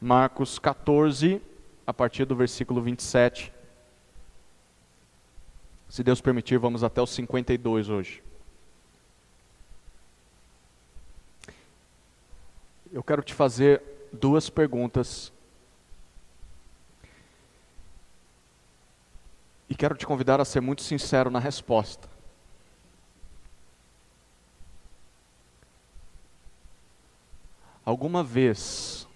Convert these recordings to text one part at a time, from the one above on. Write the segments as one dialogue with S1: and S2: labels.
S1: Marcos 14, a partir do versículo 27. Se Deus permitir, vamos até os 52 hoje. Eu quero te fazer duas perguntas. E quero te convidar a ser muito sincero na resposta. Alguma vez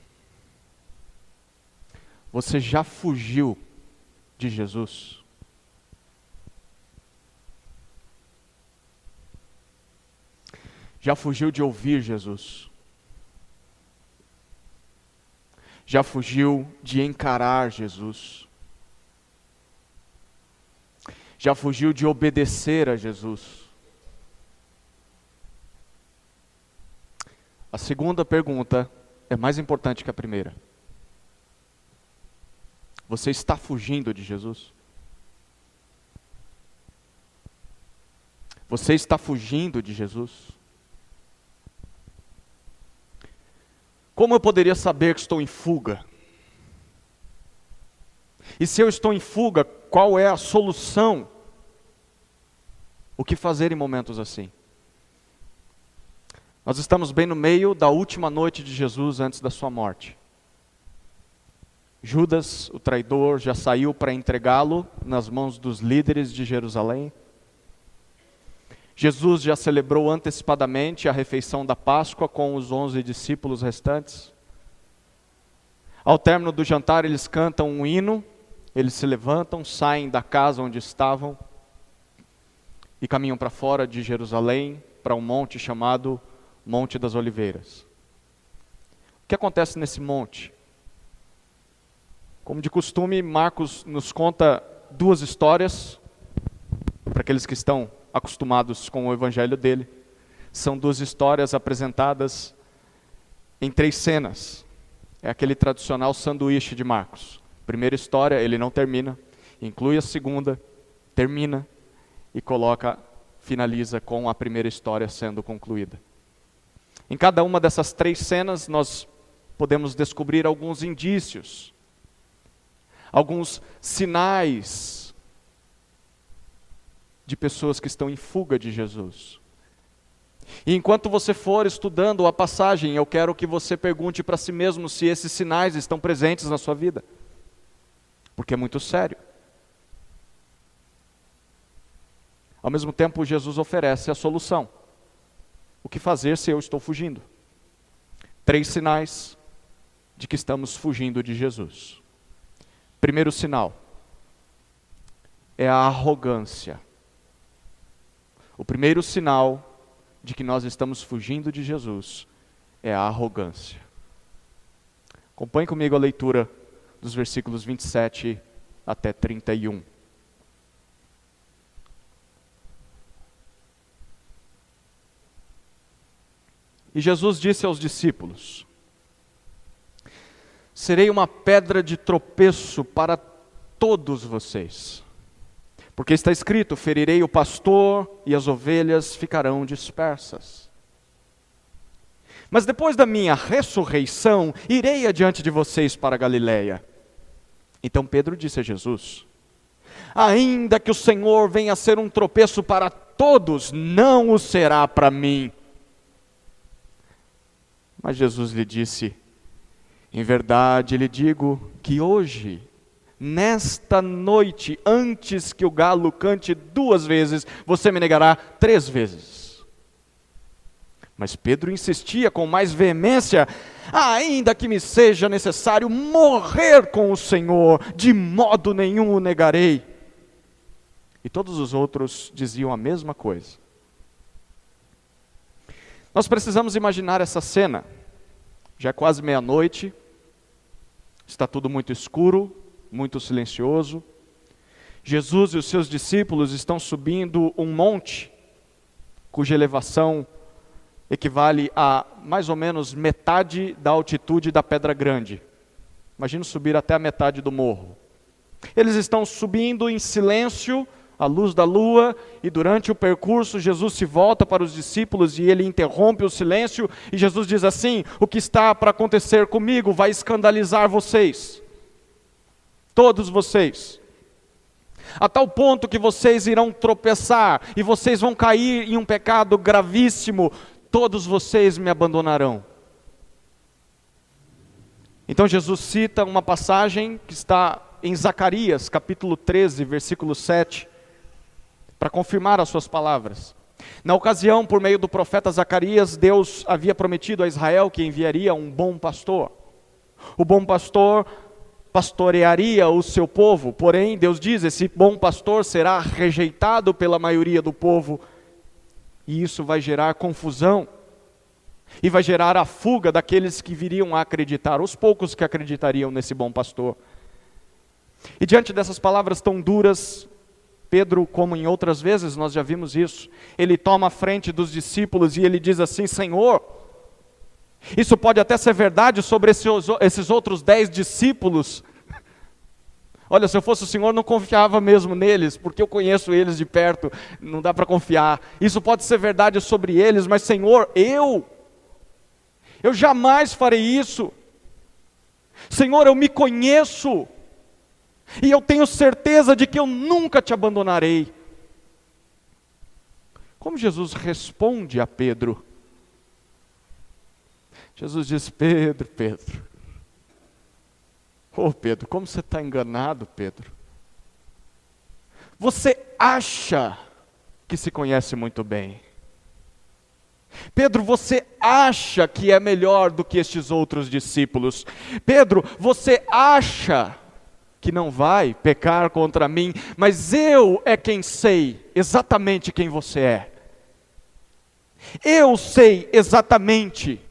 S1: você já fugiu de Jesus? Já fugiu de ouvir Jesus? Já fugiu de encarar Jesus? Já fugiu de obedecer a Jesus? A segunda pergunta é mais importante que a primeira. Você está fugindo de Jesus? Você está fugindo de Jesus? Como eu poderia saber que estou em fuga? E se eu estou em fuga, qual é a solução? O que fazer em momentos assim? Nós estamos bem no meio da última noite de Jesus antes da sua morte. Judas, o traidor, já saiu para entregá-lo nas mãos dos líderes de Jerusalém. Jesus já celebrou antecipadamente a refeição da Páscoa com os 11 discípulos restantes. Ao término do jantar, eles cantam um hino, eles se levantam, saem da casa onde estavam e caminham para fora de Jerusalém, para um monte chamado Monte das Oliveiras. O que acontece nesse monte? Como de costume, Marcos nos conta duas histórias, para aqueles que estão acostumados com o evangelho dele. São duas histórias apresentadas em 3 cenas. É aquele tradicional sanduíche de Marcos. Primeira história, ele não termina, inclui a segunda, termina e finaliza com a primeira história sendo concluída. Em cada uma dessas 3 cenas, nós podemos descobrir alguns indícios, alguns sinais de pessoas que estão em fuga de Jesus. E enquanto você for estudando a passagem, eu quero que você pergunte para si mesmo se esses sinais estão presentes na sua vida. Porque é muito sério. Ao mesmo tempo, Jesus oferece a solução. O que fazer se eu estou fugindo? 3 sinais de que estamos fugindo de Jesus. Primeiro sinal é a arrogância. O primeiro sinal de que nós estamos fugindo de Jesus é a arrogância. Acompanhe comigo a leitura dos versículos 27 até 31. E Jesus disse aos discípulos: serei uma pedra de tropeço para todos vocês. Porque está escrito, ferirei o pastor e as ovelhas ficarão dispersas. Mas depois da minha ressurreição, irei adiante de vocês para a Galileia. Então Pedro disse a Jesus: ainda que o Senhor venha a ser um tropeço para todos, não o será para mim. Mas Jesus lhe disse: em verdade lhe digo que hoje, nesta noite, antes que o galo cante 2 vezes, você me negará 3 vezes. Mas Pedro insistia com mais veemência: ainda que me seja necessário morrer com o Senhor, de modo nenhum o negarei. E todos os outros diziam a mesma coisa. Nós precisamos imaginar essa cena. Já é quase meia-noite, está tudo muito escuro, muito silencioso. Jesus e os seus discípulos estão subindo um monte, cuja elevação equivale a mais ou menos metade da altitude da Pedra Grande. Imagina subir até a metade do morro. Eles estão subindo em silêncio, à luz da lua, e durante o percurso Jesus se volta para os discípulos e ele interrompe o silêncio, e Jesus diz assim: o que está para acontecer comigo vai escandalizar vocês, todos vocês, a tal ponto que vocês irão tropeçar, e vocês vão cair em um pecado gravíssimo, todos vocês me abandonarão. Então Jesus cita uma passagem que está em Zacarias, capítulo 13, versículo 7, para confirmar as suas palavras. Na ocasião, por meio do profeta Zacarias, Deus havia prometido a Israel que enviaria um bom pastor. O bom pastor pastorearia o seu povo, porém Deus diz, esse bom pastor será rejeitado pela maioria do povo, e isso vai gerar confusão, e vai gerar a fuga daqueles que viriam a acreditar, os poucos que acreditariam nesse bom pastor. E diante dessas palavras tão duras, Pedro, como em outras vezes nós já vimos isso, ele toma a frente dos discípulos e ele diz assim: Senhor, isso pode até ser verdade sobre esses outros 10 discípulos. Olha, se eu fosse o Senhor, não confiava mesmo neles, porque eu conheço eles de perto, não dá para confiar. Isso pode ser verdade sobre eles, mas Senhor, eu jamais farei isso. Senhor, eu me conheço, e eu tenho certeza de que eu nunca te abandonarei. Como Jesus responde a Pedro? Jesus diz: Pedro, oh Pedro, como você está enganado, Pedro. Você acha que se conhece muito bem. Pedro, você acha que é melhor do que estes outros discípulos. Pedro, você acha que não vai pecar contra mim, mas eu é quem sei exatamente quem você é. Eu sei exatamente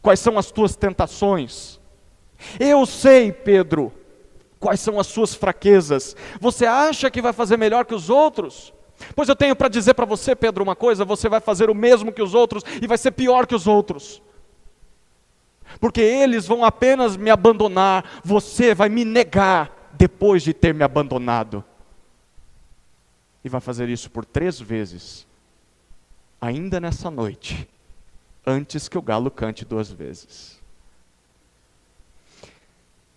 S1: quais são as tuas tentações. Eu sei, Pedro, quais são as suas fraquezas. Você acha que vai fazer melhor que os outros? Pois eu tenho para dizer para você, Pedro, uma coisa: você vai fazer o mesmo que os outros e vai ser pior que os outros. Porque eles vão apenas me abandonar, você vai me negar depois de ter me abandonado. E vai fazer isso por 3 vezes, ainda nessa noite, antes que o galo cante 2 vezes.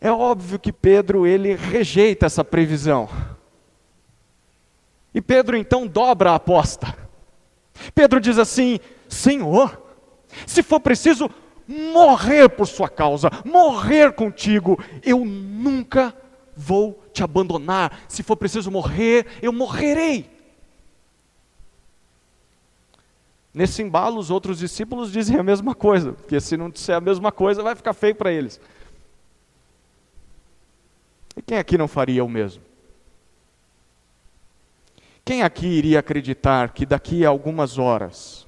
S1: É óbvio que Pedro, ele rejeita essa previsão. E Pedro então dobra a aposta. Pedro diz assim: Senhor, se for preciso morrer por sua causa, morrer contigo, eu nunca vou te abandonar. Se for preciso morrer, eu morrerei. Nesse embalo, os outros discípulos dizem a mesma coisa, porque se não disser a mesma coisa, vai ficar feio para eles. E quem aqui não faria o mesmo? Quem aqui iria acreditar que daqui a algumas horas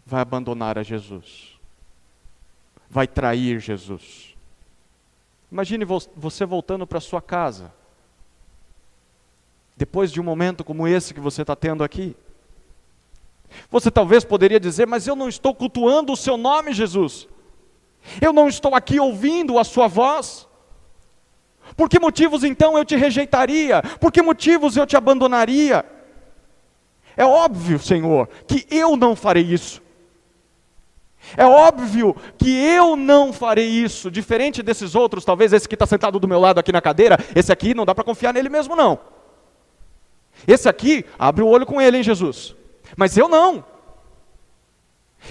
S1: vai abandonar a Jesus? Vai trair Jesus? Imagine você voltando para sua casa, depois de um momento como esse que você está tendo aqui. Você talvez poderia dizer: mas eu não estou cultuando o seu nome, Jesus. Eu não estou aqui ouvindo a sua voz. Por que motivos então eu te rejeitaria? Por que motivos eu te abandonaria? É óbvio, Senhor, que eu não farei isso. É óbvio que eu não farei isso. Diferente desses outros, talvez esse que está sentado do meu lado aqui na cadeira, esse aqui não dá para confiar nele mesmo não. Esse aqui, abre o olho com ele, hein, Jesus. Mas eu não.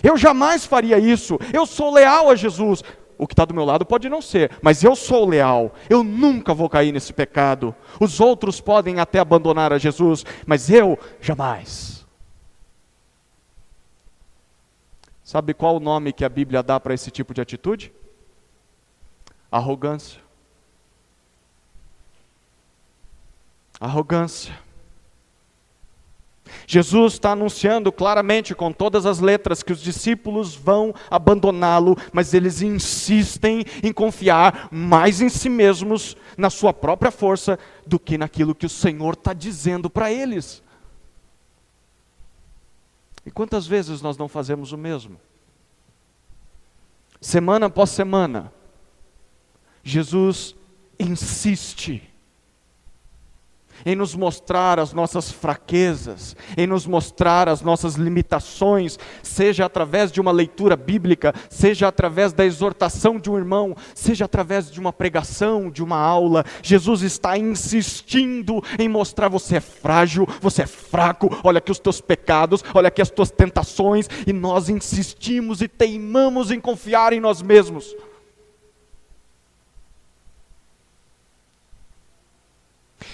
S1: Eu jamais faria isso. Eu sou leal a Jesus. O que está do meu lado pode não ser, mas eu sou leal. Eu nunca vou cair nesse pecado. Os outros podem até abandonar a Jesus, mas eu jamais. Sabe qual o nome que a Bíblia dá para esse tipo de atitude? Arrogância. Arrogância. Jesus está anunciando claramente, com todas as letras, que os discípulos vão abandoná-lo, mas eles insistem em confiar mais em si mesmos, na sua própria força, do que naquilo que o Senhor está dizendo para eles. E quantas vezes nós não fazemos o mesmo? Semana após semana, Jesus insiste. em nos mostrar as nossas fraquezas, em nos mostrar as nossas limitações, seja através de uma leitura bíblica, seja através da exortação de um irmão, seja através de uma pregação, de uma aula. Jesus está insistindo em mostrar: você é frágil, você é fraco, olha aqui os teus pecados, olha aqui as tuas tentações, e nós insistimos e teimamos em confiar em nós mesmos.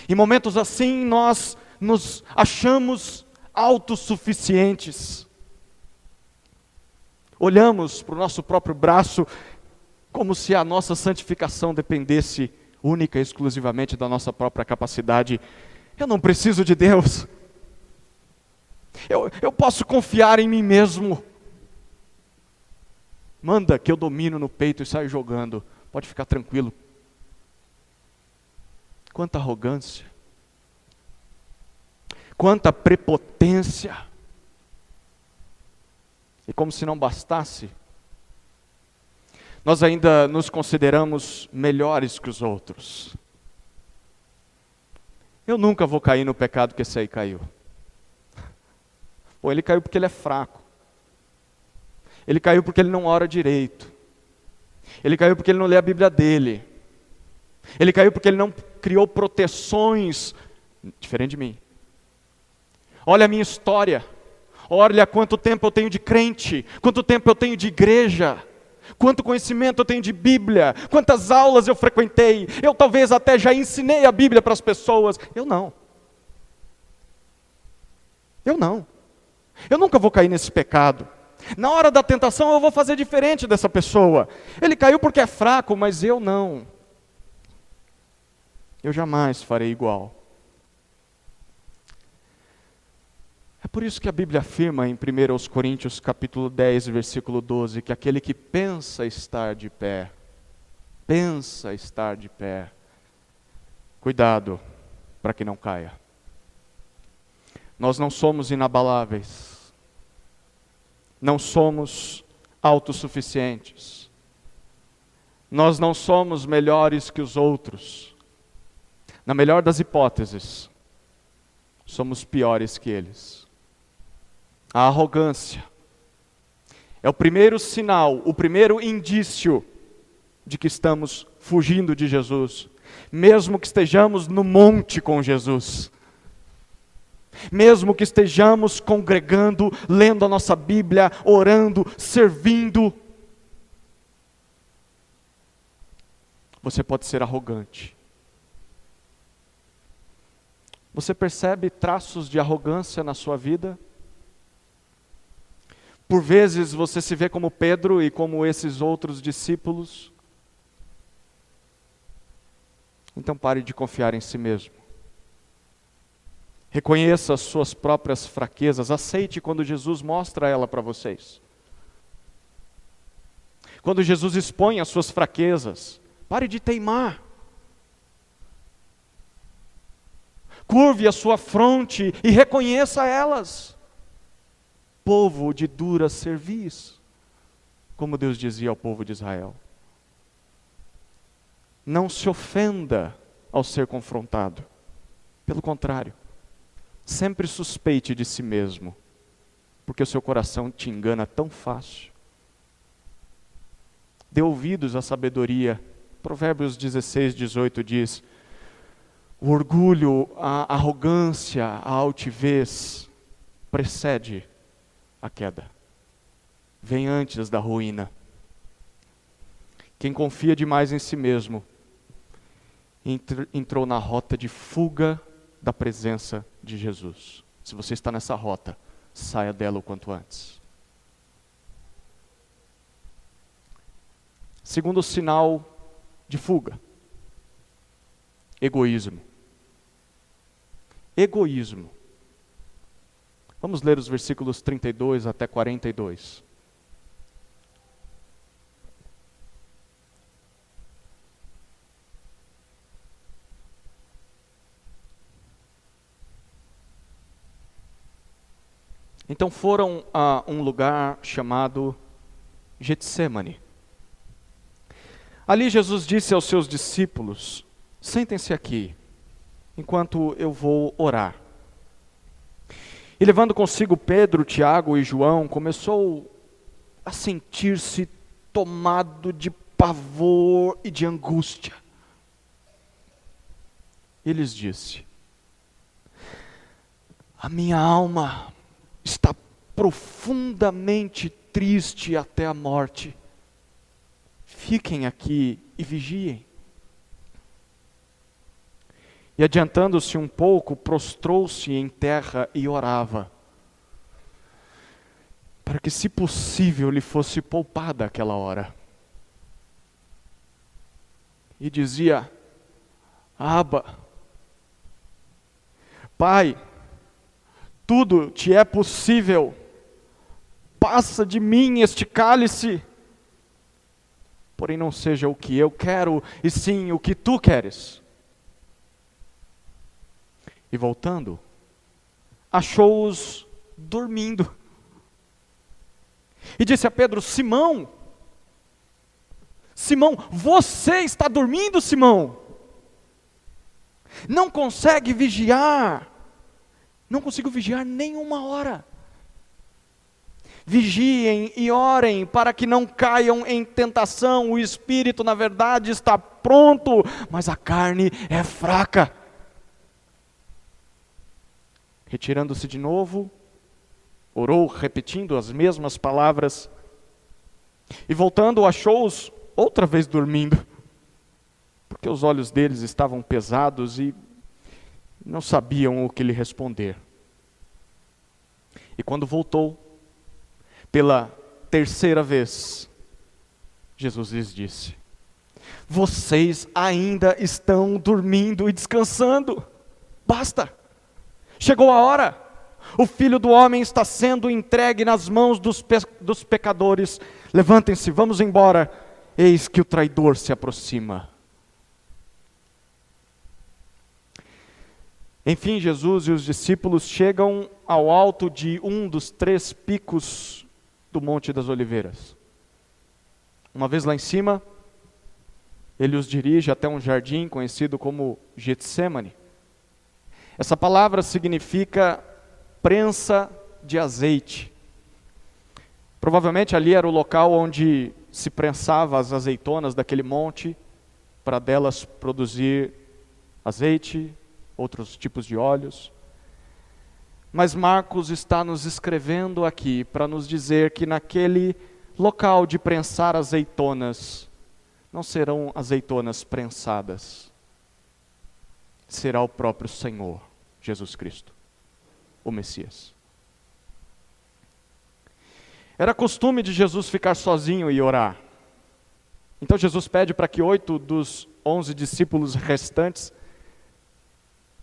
S1: Em momentos assim, nós nos achamos autossuficientes. Olhamos para o nosso próprio braço como se a nossa santificação dependesse única e exclusivamente da nossa própria capacidade. Eu não preciso de Deus. Eu posso confiar em mim mesmo. Manda que eu domino no peito e saio jogando. Pode ficar tranquilo. Quanta arrogância, quanta prepotência. E como se não bastasse, nós ainda nos consideramos melhores que os outros. Eu nunca vou cair no pecado que esse aí caiu. Ou ele caiu porque ele é fraco. Ele caiu porque ele não ora direito. Ele caiu porque ele não lê a Bíblia dele. Ele caiu porque ele não criou proteções, diferente de mim. Olha a minha história, olha quanto tempo eu tenho de crente, quanto tempo eu tenho de igreja, quanto conhecimento eu tenho de Bíblia, quantas aulas eu frequentei, eu talvez até já ensinei a Bíblia para as pessoas. Eu não. Eu nunca vou cair nesse pecado. Na hora da tentação eu vou fazer diferente dessa pessoa. Ele caiu porque é fraco, mas eu não. Eu jamais farei igual. É por isso que a Bíblia afirma em 1 Coríntios capítulo 10, versículo 12, que aquele que pensa estar de pé, cuidado para que não caia. Nós não somos inabaláveis, não somos autossuficientes, nós não somos melhores que os outros. Na melhor das hipóteses, somos piores que eles. A arrogância é o primeiro sinal, o primeiro indício de que estamos fugindo de Jesus, mesmo que estejamos no monte com Jesus, mesmo que estejamos congregando, lendo a nossa Bíblia, orando, servindo. Você pode ser arrogante. Você percebe traços de arrogância na sua vida? Por vezes você se vê como Pedro e como esses outros discípulos. Então pare de confiar em si mesmo. Reconheça as suas próprias fraquezas. Aceite quando Jesus mostra ela para vocês. Quando Jesus expõe as suas fraquezas, pare de teimar. Curve a sua fronte e reconheça elas. Povo de dura cerviz, como Deus dizia ao povo de Israel. Não se ofenda ao ser confrontado. Pelo contrário, sempre suspeite de si mesmo, porque o seu coração te engana tão fácil. Dê ouvidos à sabedoria. Provérbios 16, 18 diz: o orgulho, a arrogância, a altivez precede a queda. Vem antes da ruína. Quem confia demais em si mesmo entrou na rota de fuga da presença de Jesus. Se você está nessa rota, saia dela o quanto antes. Segundo sinal de fuga: egoísmo. Egoísmo. Vamos ler os versículos 32 até 42. Então foram a um lugar chamado Getsêmani. Ali Jesus disse aos seus discípulos: sentem-se aqui, enquanto eu vou orar. E levando consigo Pedro, Tiago e João, começou a sentir-se tomado de pavor e de angústia. E lhes disse: a minha alma está profundamente triste até a morte. Fiquem aqui e vigiem. E adiantando-se um pouco, prostrou-se em terra e orava, para que, se possível, lhe fosse poupada aquela hora. E dizia: Abba, Pai, tudo te é possível, passa de mim este cálice, porém não seja o que eu quero, e sim o que tu queres. E voltando, achou-os dormindo. E disse a Pedro: Simão, você está dormindo, Simão? Não consegue vigiar? Não consigo vigiar nem uma hora. Vigiem e orem para que não caiam em tentação. O espírito, na verdade, está pronto, mas a carne é fraca. Retirando-se de novo, orou, repetindo as mesmas palavras. E voltando, achou-os outra vez dormindo, porque os olhos deles estavam pesados e não sabiam o que lhe responder. E quando voltou, pela terceira vez, Jesus lhes disse: vocês ainda estão dormindo e descansando. Basta! Chegou a hora. O Filho do Homem está sendo entregue nas mãos dos pecadores. Levantem-se, vamos embora. Eis que o traidor se aproxima. Enfim, Jesus e os discípulos chegam ao alto de um dos 3 picos do Monte das Oliveiras. Uma vez lá em cima, ele os dirige até um jardim conhecido como Getsêmani. Essa palavra significa prensa de azeite. Provavelmente ali era o local onde se prensava as azeitonas daquele monte, para delas produzir azeite, outros tipos de óleos. Mas Marcos está nos escrevendo aqui para nos dizer que naquele local de prensar azeitonas, não serão azeitonas prensadas, será o próprio Senhor, Jesus Cristo, o Messias. Era costume de Jesus ficar sozinho e orar. Então Jesus pede para que 8 dos 11 discípulos restantes,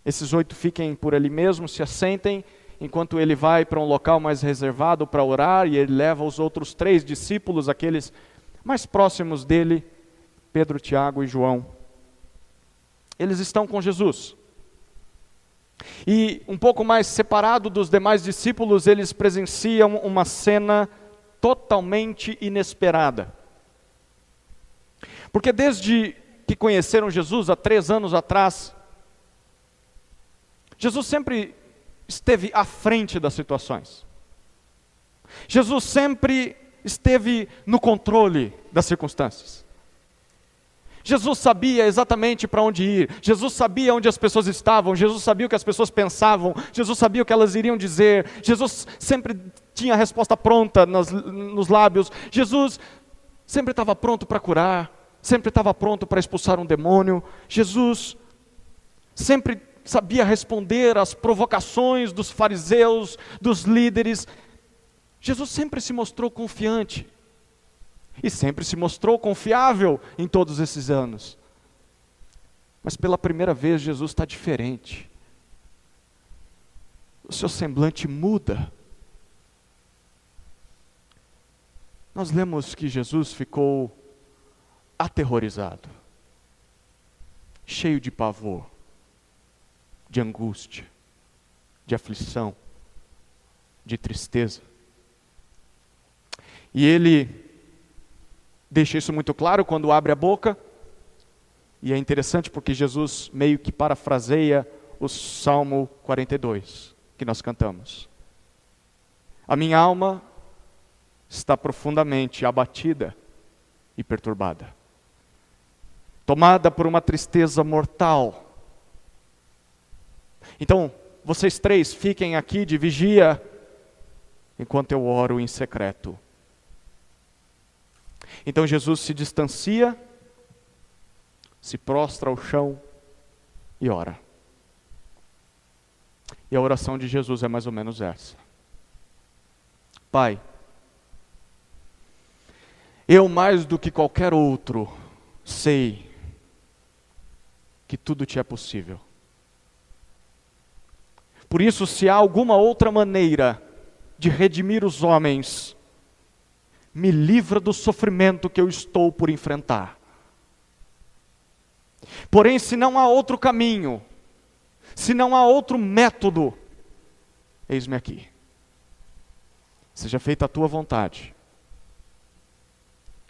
S1: esses 8 fiquem por ali mesmo, se assentem, enquanto ele vai para um local mais reservado para orar, e ele leva os outros 3 discípulos, aqueles mais próximos dele, Pedro, Tiago e João. Eles estão com Jesus. E um pouco mais separado dos demais discípulos, eles presenciam uma cena totalmente inesperada. Porque desde que conheceram Jesus há 3 anos atrás, Jesus sempre esteve à frente das situações. Jesus sempre esteve no controle das circunstâncias. Jesus sabia exatamente para onde ir, Jesus sabia onde as pessoas estavam, Jesus sabia o que as pessoas pensavam, Jesus sabia o que elas iriam dizer, Jesus sempre tinha a resposta pronta nos lábios, Jesus sempre estava pronto para curar, sempre estava pronto para expulsar um demônio, Jesus sempre sabia responder às provocações dos fariseus, dos líderes. Jesus sempre se mostrou confiante. E sempre se mostrou confiável em todos esses anos. Mas pela primeira vez Jesus está diferente. O seu semblante muda. Nós lemos que Jesus ficou aterrorizado, cheio de pavor, de angústia, de aflição, de tristeza. E ele deixa isso muito claro quando abre a boca, e é interessante porque Jesus meio que parafraseia o Salmo 42, que nós cantamos. A minha alma está profundamente abatida e perturbada, tomada por uma tristeza mortal. Então, vocês três fiquem aqui de vigia, enquanto eu oro em secreto. Então Jesus se distancia, se prostra ao chão e ora. E a oração de Jesus é mais ou menos essa: Pai, eu mais do que qualquer outro sei que tudo te é possível. Por isso, se há alguma outra maneira de redimir os homens, me livra do sofrimento que eu estou por enfrentar. Porém, se não há outro caminho, se não há outro método, eis-me aqui. Seja feita a tua vontade,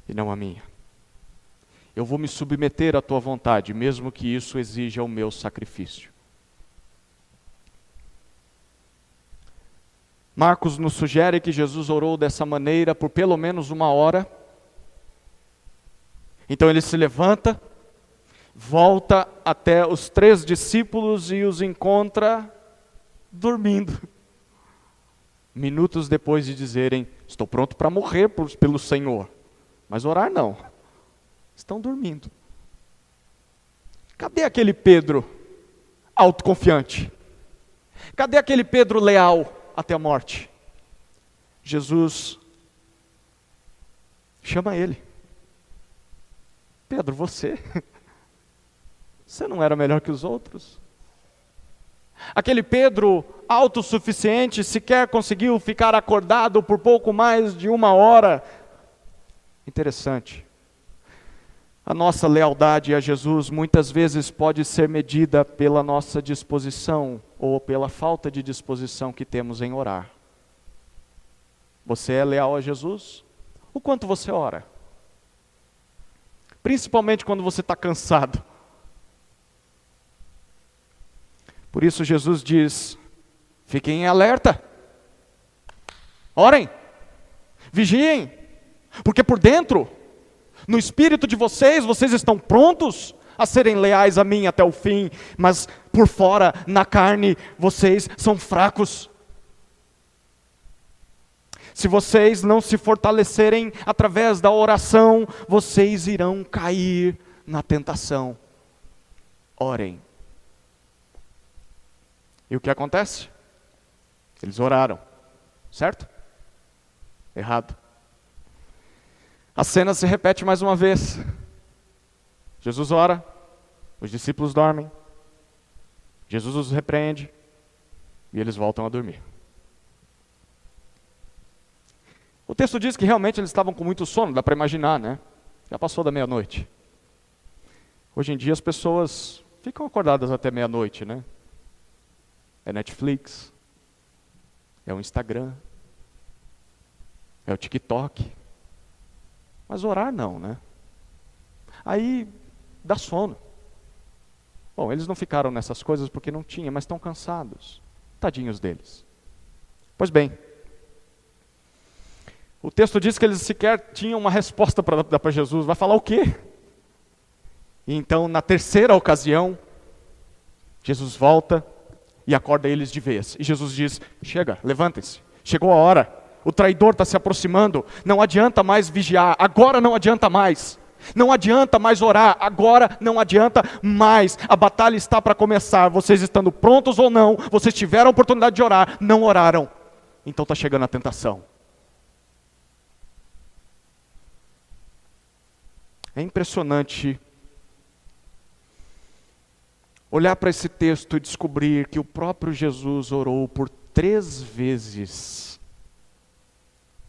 S1: e não a minha. Eu vou me submeter à tua vontade, mesmo que isso exija o meu sacrifício. Marcos nos sugere que Jesus orou dessa maneira por pelo menos 1 hora. Então ele se levanta, volta até os 3 discípulos e os encontra dormindo. Minutos depois de dizerem: estou pronto para morrer pelo Senhor, mas orar não. Estão dormindo. Cadê aquele Pedro autoconfiante? Cadê aquele Pedro leal até a morte? Jesus chama ele. Pedro, você não era melhor que os outros? Aquele Pedro autossuficiente sequer conseguiu ficar acordado por pouco mais de 1 hora. Interessante. A nossa lealdade a Jesus muitas vezes pode ser medida pela nossa disposição ou pela falta de disposição que temos em orar. Você é leal a Jesus? O quanto você ora? Principalmente quando você está cansado. Por isso Jesus diz: fiquem em alerta, orem, vigiem, porque por dentro, no espírito de vocês estão prontos a serem leais a mim até o fim, mas por fora, na carne, vocês são fracos. Se vocês não se fortalecerem através da oração, vocês irão cair na tentação. Orem. E o que acontece? Eles oraram, certo? Errado. A cena se repete mais uma vez. Jesus ora, os discípulos dormem, Jesus os repreende e eles voltam a dormir. O texto diz que realmente eles estavam com muito sono, dá para imaginar, né? Já passou da meia-noite. Hoje em dia as pessoas ficam acordadas até meia-noite, né? É Netflix, é o Instagram, é o TikTok. Mas orar não, né? Aí dá sono. Bom, eles não ficaram nessas coisas porque não tinha, mas estão cansados. Tadinhos deles. Pois bem, o texto diz que eles sequer tinham uma resposta para dar para Jesus. Vai falar o quê? E então, na terceira ocasião, Jesus volta e acorda eles de vez. E Jesus diz: chega, levantem-se, chegou a hora. O traidor está se aproximando, não adianta mais vigiar, agora não adianta mais. Não adianta mais orar, agora não adianta mais. A batalha está para começar, vocês estando prontos ou não, vocês tiveram a oportunidade de orar, não oraram. Então está chegando a tentação. É impressionante olhar para esse texto e descobrir que o próprio Jesus orou por 3 vezes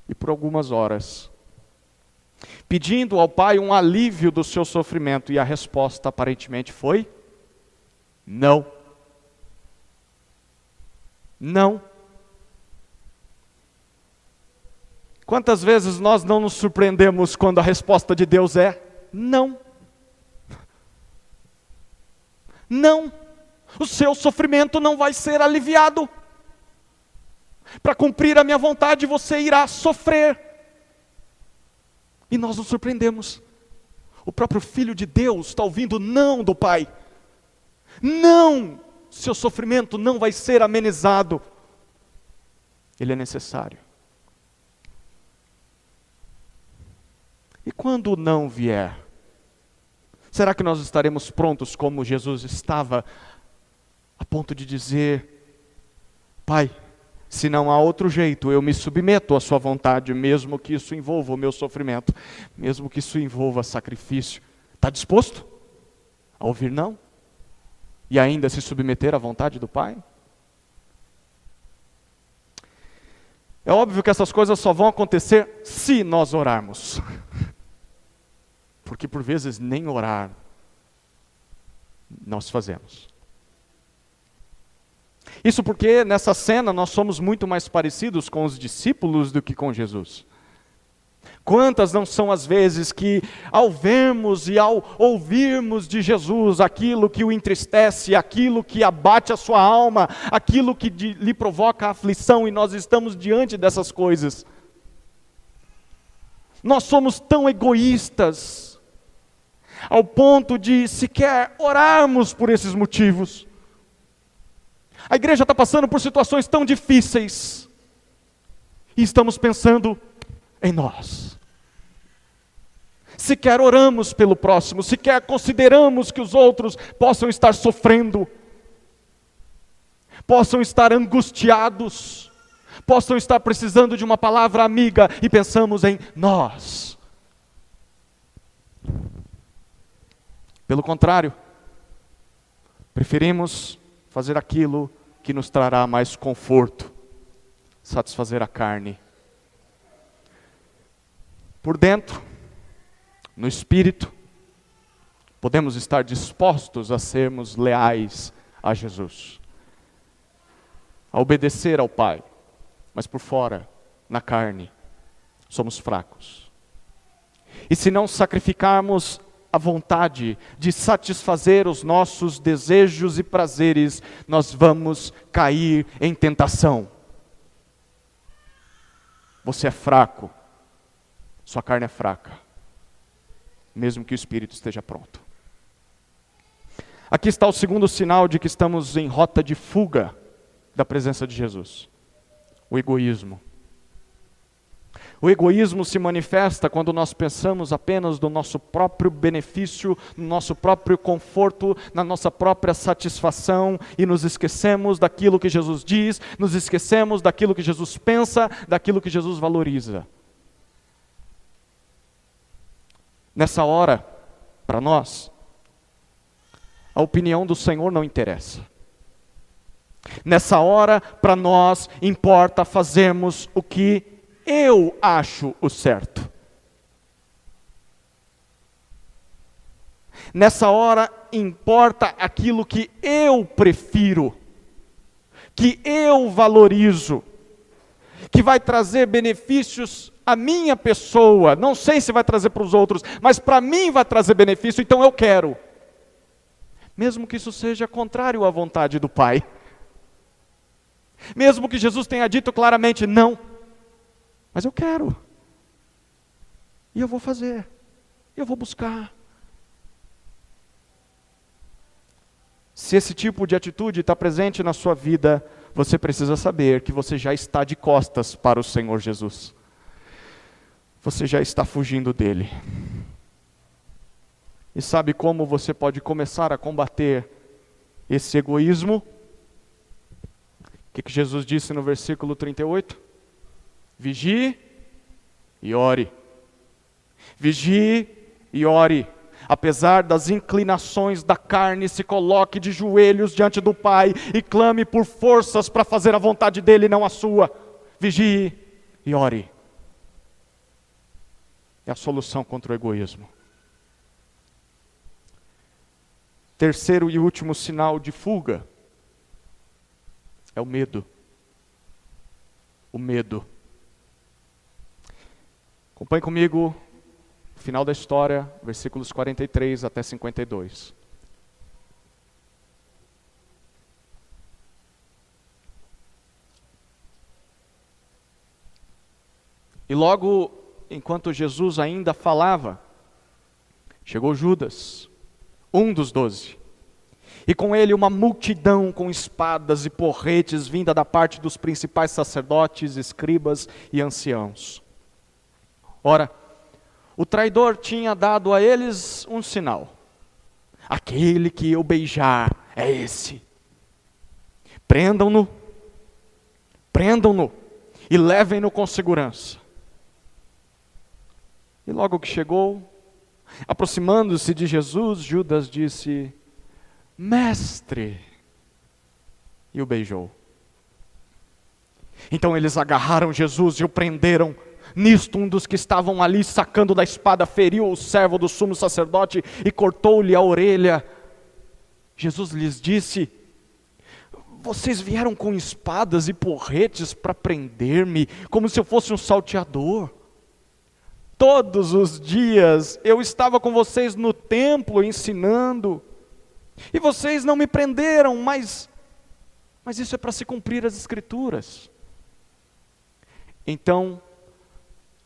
S1: e por algumas horas, pedindo ao Pai um alívio do seu sofrimento, e a resposta aparentemente foi: não. Não. Quantas vezes nós não nos surpreendemos quando a resposta de Deus é: não. Não. O seu sofrimento não vai ser aliviado. Para cumprir a minha vontade, você irá sofrer. E nós nos surpreendemos. O próprio Filho de Deus está ouvindo não do Pai. Não, seu sofrimento não vai ser amenizado. Ele é necessário. E quando o não vier, será que nós estaremos prontos como Jesus estava, a ponto de dizer: Pai, se não há outro jeito, eu me submeto à sua vontade, mesmo que isso envolva o meu sofrimento, mesmo que isso envolva sacrifício. Está disposto a ouvir não? E ainda se submeter à vontade do Pai? É óbvio que essas coisas só vão acontecer se nós orarmos. Porque por vezes nem orar nós fazemos. Isso porque nessa cena nós somos muito mais parecidos com os discípulos do que com Jesus. Quantas não são as vezes que ao vermos e ao ouvirmos de Jesus aquilo que o entristece, aquilo que abate a sua alma, aquilo que lhe provoca aflição, e nós estamos diante dessas coisas, nós somos tão egoístas, ao ponto de sequer orarmos por esses motivos. A igreja está passando por situações tão difíceis, e estamos pensando em nós. Sequer oramos pelo próximo, sequer consideramos que os outros possam estar sofrendo, possam estar angustiados, possam estar precisando de uma palavra amiga, e pensamos em nós. Pelo contrário, preferimos fazer aquilo que nos trará mais conforto, satisfazer a carne. Por dentro, no espírito, podemos estar dispostos a sermos leais a Jesus, a obedecer ao Pai, mas por fora, na carne, somos fracos. E se não sacrificarmos a vontade de satisfazer os nossos desejos e prazeres, nós vamos cair em tentação. Você é fraco, sua carne é fraca, mesmo que o espírito esteja pronto. Aqui está o segundo sinal de que estamos em rota de fuga da presença de Jesus: o egoísmo. O egoísmo se manifesta quando nós pensamos apenas no nosso próprio benefício, no nosso próprio conforto, na nossa própria satisfação, e nos esquecemos daquilo que Jesus diz, nos esquecemos daquilo que Jesus pensa, daquilo que Jesus valoriza. Nessa hora, para nós, a opinião do Senhor não interessa. Nessa hora, para nós, importa fazermos o que eu acho o certo. Nessa hora, importa aquilo que eu prefiro, que eu valorizo, que vai trazer benefícios à minha pessoa. Não sei se vai trazer para os outros, mas para mim vai trazer benefício, então eu quero. Mesmo que isso seja contrário à vontade do Pai. Mesmo que Jesus tenha dito claramente não. Mas eu quero. E eu vou fazer. Eu vou buscar. Se esse tipo de atitude está presente na sua vida, você precisa saber que você já está de costas para o Senhor Jesus. Você já está fugindo dele. E sabe como você pode começar a combater esse egoísmo? O que Jesus disse no versículo 38? Vigie e ore. Vigie e ore. Apesar das inclinações da carne, se coloque de joelhos diante do Pai e clame por forças para fazer a vontade dele, não a sua. Vigie e ore. É a solução contra o egoísmo. Terceiro e último sinal de fuga é o medo. O medo. Acompanhe comigo o final da história, versículos 43 até 52. E logo, enquanto Jesus ainda falava, chegou Judas, um dos 12, e com ele uma multidão com espadas e porretes vinda da parte dos principais sacerdotes, escribas e anciãos. Ora, o traidor tinha dado a eles um sinal: aquele que eu beijar é esse. Prendam-no e levem-no com segurança. E logo que chegou, aproximando-se de Jesus, Judas disse: Mestre, e o beijou. Então eles agarraram Jesus e o prenderam. Nisto, um dos que estavam ali, sacando da espada, feriu o servo do sumo sacerdote e cortou-lhe a orelha. Jesus lhes disse: vocês vieram com espadas e porretes para prender-me, como se eu fosse um salteador. Todos os dias eu estava com vocês no templo ensinando, e vocês não me prenderam, mas isso é para se cumprir as Escrituras. Então,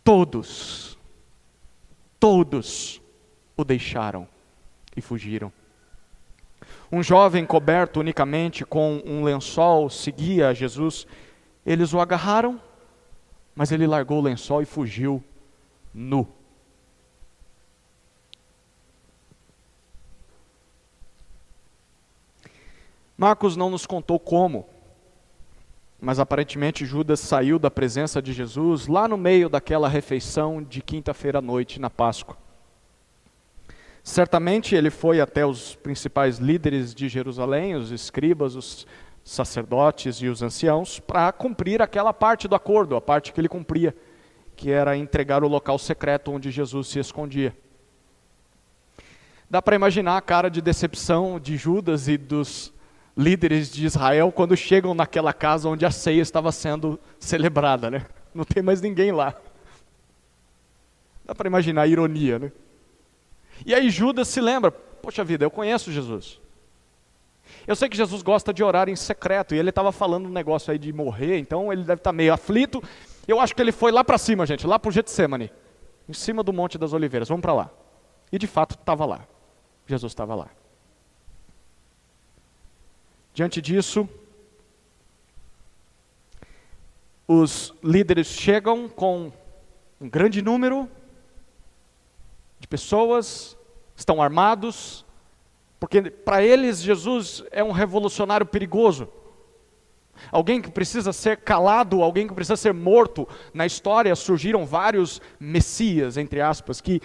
S1: todos o deixaram e fugiram. Um jovem coberto unicamente com um lençol seguia Jesus. Eles o agarraram, mas ele largou o lençol e fugiu nu. Marcos não nos contou como, mas aparentemente Judas saiu da presença de Jesus lá no meio daquela refeição de quinta-feira à noite na Páscoa. Certamente ele foi até os principais líderes de Jerusalém, os escribas, os sacerdotes e os anciãos, para cumprir aquela parte do acordo, a parte que ele cumpria, que era entregar o local secreto onde Jesus se escondia. Dá para imaginar a cara de decepção de Judas e dos líderes de Israel quando chegam naquela casa onde a ceia estava sendo celebrada, né? Não tem mais ninguém lá. Dá para imaginar a ironia, né? E aí Judas se lembra: poxa vida, eu conheço Jesus. Eu sei que Jesus gosta de orar em secreto, e ele estava falando um negócio aí de morrer, então ele deve estar meio aflito. Eu acho que ele foi lá para cima, gente, lá para o Getsemane, em cima do Monte das Oliveiras, vamos para lá. E de fato estava lá, Jesus estava lá. Diante disso, os líderes chegam com um grande número de pessoas, estão armados, porque para eles Jesus é um revolucionário perigoso. Alguém que precisa ser calado, alguém que precisa ser morto. Na história surgiram vários messias, entre aspas, que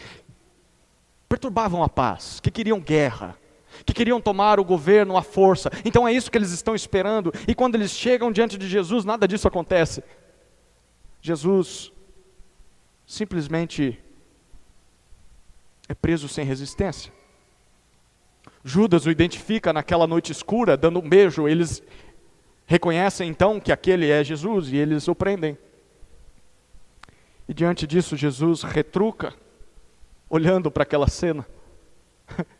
S1: perturbavam a paz, que queriam guerra, que queriam tomar o governo à força. Então é isso que eles estão esperando. E quando eles chegam diante de Jesus, nada disso acontece. Jesus simplesmente é preso sem resistência. Judas o identifica naquela noite escura, dando um beijo. Eles reconhecem então que aquele é Jesus e eles o prendem. E diante disso Jesus retruca, olhando para aquela cena.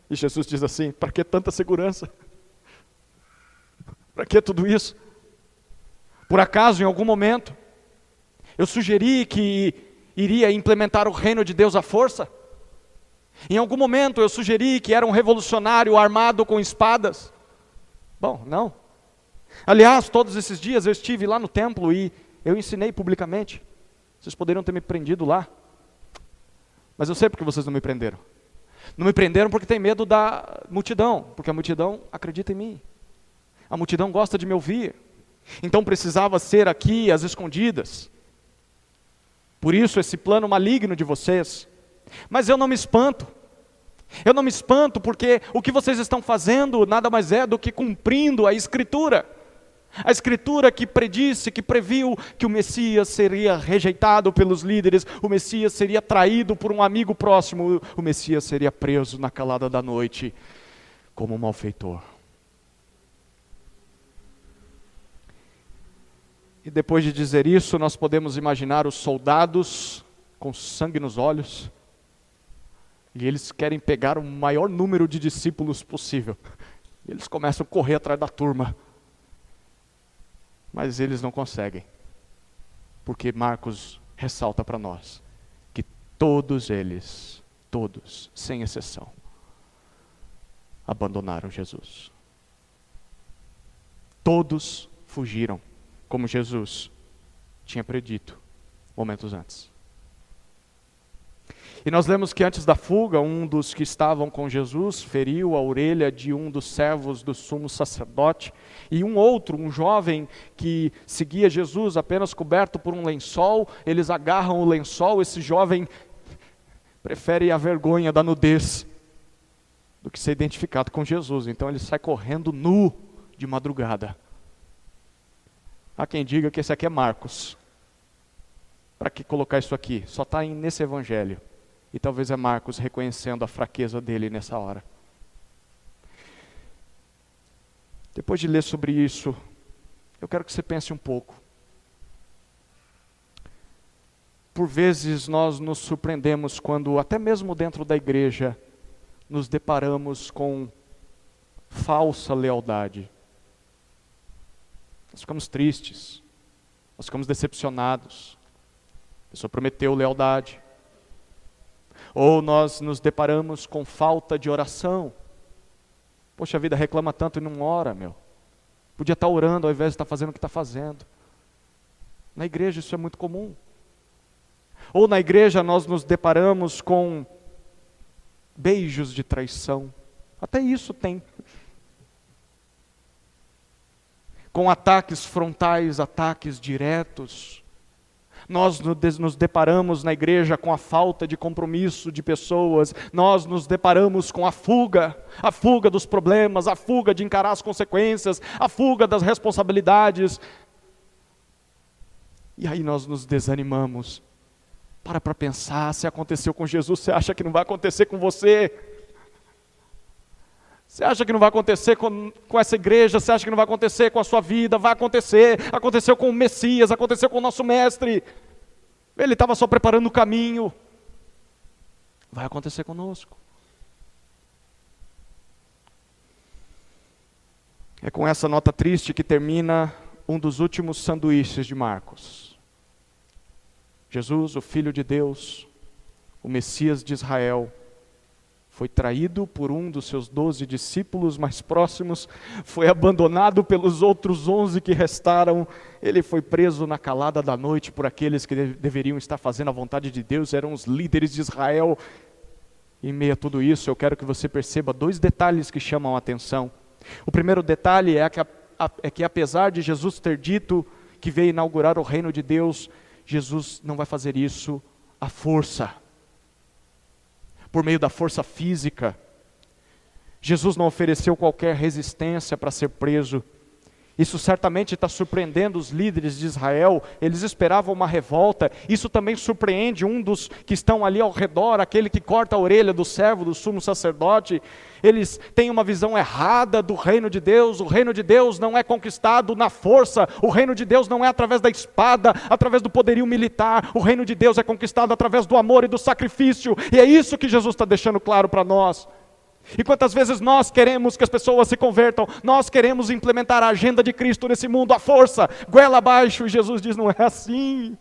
S1: E Jesus diz assim: para que tanta segurança? Para que tudo isso? Por acaso em algum momento eu sugeri que iria implementar o reino de Deus à força? Em algum momento eu sugeri que era um revolucionário armado com espadas? Bom, não. Aliás, todos esses dias eu estive lá no templo e eu ensinei publicamente. Vocês poderiam ter me prendido lá. Mas eu sei porque vocês não me prenderam. Não me prenderam porque tem medo da multidão, porque a multidão acredita em mim. A multidão gosta de me ouvir. Então precisava ser aqui às escondidas. Por isso esse plano maligno de vocês. Mas eu não me espanto. Eu não me espanto porque o que vocês estão fazendo nada mais é do que cumprindo a Escritura. A Escritura que predisse, que previu que o Messias seria rejeitado pelos líderes, o Messias seria traído por um amigo próximo, o Messias seria preso na calada da noite como um malfeitor. E depois de dizer isso, nós podemos imaginar os soldados com sangue nos olhos, e eles querem pegar o maior número de discípulos possível. E eles começam a correr atrás da turma. Mas eles não conseguem. Porque Marcos ressalta para nós que todos eles, todos, sem exceção, abandonaram Jesus. Todos fugiram, como Jesus tinha predito momentos antes. E nós lemos que antes da fuga, um dos que estavam com Jesus feriu a orelha de um dos servos do sumo sacerdote, e um outro, um jovem que seguia Jesus apenas coberto por um lençol, eles agarram o lençol, esse jovem prefere a vergonha da nudez do que ser identificado com Jesus, então ele sai correndo nu de madrugada. Há quem diga que esse aqui é Marcos. Para que colocar isso aqui? Só está nesse evangelho. E talvez é Marcos reconhecendo a fraqueza dele nessa hora. Depois de ler sobre isso, eu quero que você pense um pouco. Por vezes nós nos surpreendemos quando, até mesmo dentro da igreja, nos deparamos com falsa lealdade. Nós ficamos tristes, nós ficamos decepcionados. A pessoa prometeu lealdade. Ou nós nos deparamos com falta de oração. Poxa vida, reclama tanto e não ora, meu. Podia estar orando ao invés de estar fazendo o que está fazendo. Na igreja isso é muito comum. Ou na igreja nós nos deparamos com beijos de traição. Até isso tem. Com ataques frontais, ataques diretos. Nós nos deparamos na igreja com a falta de compromisso de pessoas, nós nos deparamos com a fuga dos problemas, a fuga de encarar as consequências, a fuga das responsabilidades. E aí nós nos desanimamos. Para pensar, se aconteceu com Jesus, você acha que não vai acontecer com você? Você acha que não vai acontecer com essa igreja? Você acha que não vai acontecer com a sua vida? Vai acontecer. Aconteceu com o Messias, aconteceu com o nosso mestre. Ele estava só preparando o caminho. Vai acontecer conosco. É com essa nota triste que termina um dos últimos sanduíches de Marcos. Jesus, o Filho de Deus, o Messias de Israel, foi traído por um dos seus 12 discípulos mais próximos, foi abandonado pelos outros 11 que restaram, ele foi preso na calada da noite por aqueles que deveriam estar fazendo a vontade de Deus, eram os líderes de Israel. Em meio a tudo isso, eu quero que você perceba 2 detalhes que chamam a atenção. O primeiro detalhe é que apesar de Jesus ter dito que veio inaugurar o reino de Deus, Jesus não vai fazer isso à força. Por meio da força física. Jesus não ofereceu qualquer resistência para ser preso. Isso certamente está surpreendendo os líderes de Israel, eles esperavam uma revolta. Isso também surpreende um dos que estão ali ao redor, aquele que corta a orelha do servo, do sumo sacerdote. Eles têm uma visão errada do reino de Deus. O reino de Deus não é conquistado na força, o reino de Deus não é através da espada, através do poderio militar. O reino de Deus é conquistado através do amor e do sacrifício, e é isso que Jesus está deixando claro para nós. E quantas vezes nós queremos que as pessoas se convertam, nós queremos implementar a agenda de Cristo nesse mundo à força, goela abaixo, e Jesus diz, não é assim.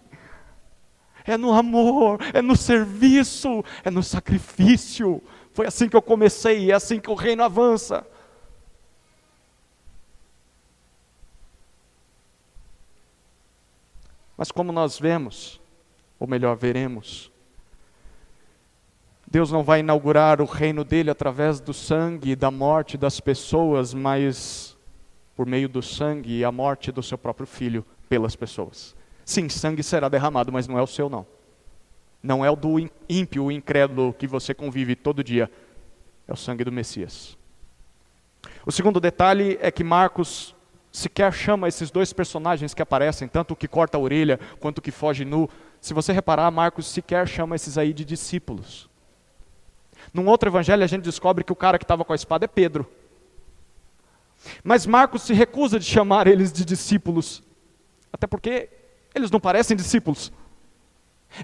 S1: É no amor, é no serviço, é no sacrifício. Foi assim que eu comecei, é assim que o reino avança. Mas como nós vemos, ou melhor, veremos, Deus não vai inaugurar o reino dele através do sangue e da morte das pessoas, mas por meio do sangue e a morte do seu próprio filho pelas pessoas. Sim, sangue será derramado, mas não é o seu não. Não é o do ímpio, o incrédulo que você convive todo dia. É o sangue do Messias. O segundo detalhe é que Marcos sequer chama esses 2 personagens que aparecem, tanto o que corta a orelha quanto o que foge nu. Se você reparar, Marcos sequer chama esses aí de discípulos. Num outro evangelho a gente descobre que o cara que estava com a espada é Pedro. Mas Marcos se recusa de chamar eles de discípulos. Até porque eles não parecem discípulos.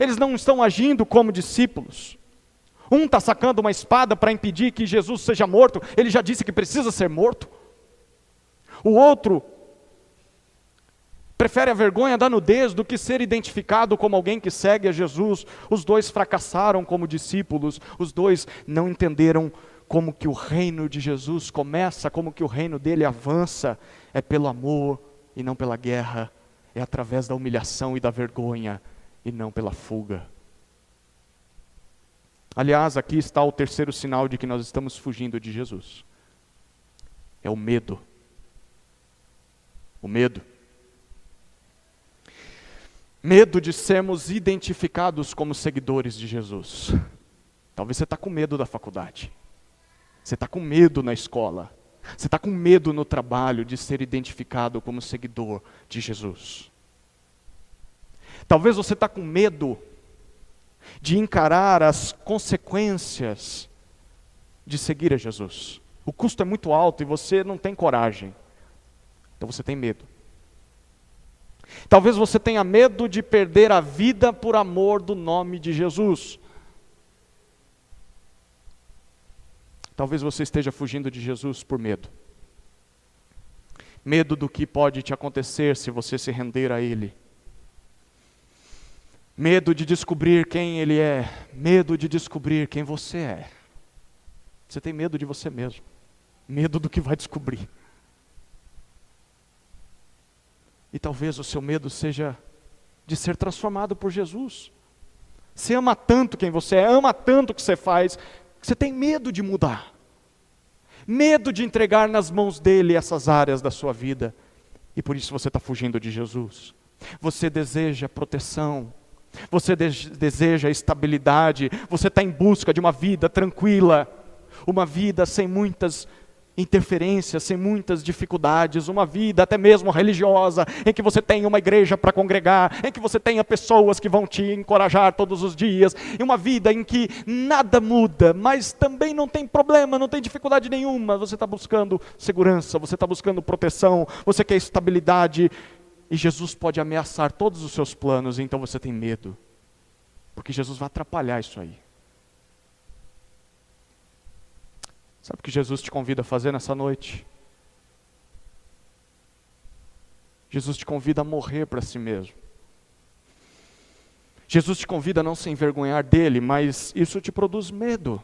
S1: Eles não estão agindo como discípulos. Um está sacando uma espada para impedir que Jesus seja morto. Ele já disse que precisa ser morto. O outro prefere a vergonha da nudez do que ser identificado como alguém que segue a Jesus. Os dois fracassaram como discípulos, os dois não entenderam como que o reino de Jesus começa, como que o reino dele avança. É pelo amor e não pela guerra, é através da humilhação e da vergonha e não pela fuga. Aliás, aqui está o terceiro sinal de que nós estamos fugindo de Jesus. É o medo. O medo. Medo de sermos identificados como seguidores de Jesus. Talvez você está com medo da faculdade. Você está com medo na escola. Você está com medo no trabalho de ser identificado como seguidor de Jesus. Talvez você está com medo de encarar as consequências de seguir a Jesus. O custo é muito alto e você não tem coragem. Então você tem medo. Talvez você tenha medo de perder a vida por amor do nome de Jesus. Talvez você esteja fugindo de Jesus por medo. Medo do que pode te acontecer se você se render a Ele. Medo de descobrir quem Ele é. Medo de descobrir quem você é. Você tem medo de você mesmo. Medo do que vai descobrir. E talvez o seu medo seja de ser transformado por Jesus. Você ama tanto quem você é, ama tanto o que você faz, que você tem medo de mudar. Medo de entregar nas mãos dele essas áreas da sua vida. E por isso você está fugindo de Jesus. Você deseja proteção. Você deseja estabilidade. Você está em busca de uma vida tranquila. Uma vida sem muitas interferências, sem muitas dificuldades, uma vida até mesmo religiosa, em que você tenha uma igreja para congregar, em que você tenha pessoas que vão te encorajar todos os dias, e uma vida em que nada muda, mas também não tem problema, não tem dificuldade nenhuma. Você está buscando segurança, você está buscando proteção, você quer estabilidade, e Jesus pode ameaçar todos os seus planos, então você tem medo, porque Jesus vai atrapalhar isso aí. Sabe o que Jesus te convida a fazer nessa noite? Jesus te convida a morrer para si mesmo. Jesus te convida a não se envergonhar dele, mas isso te produz medo.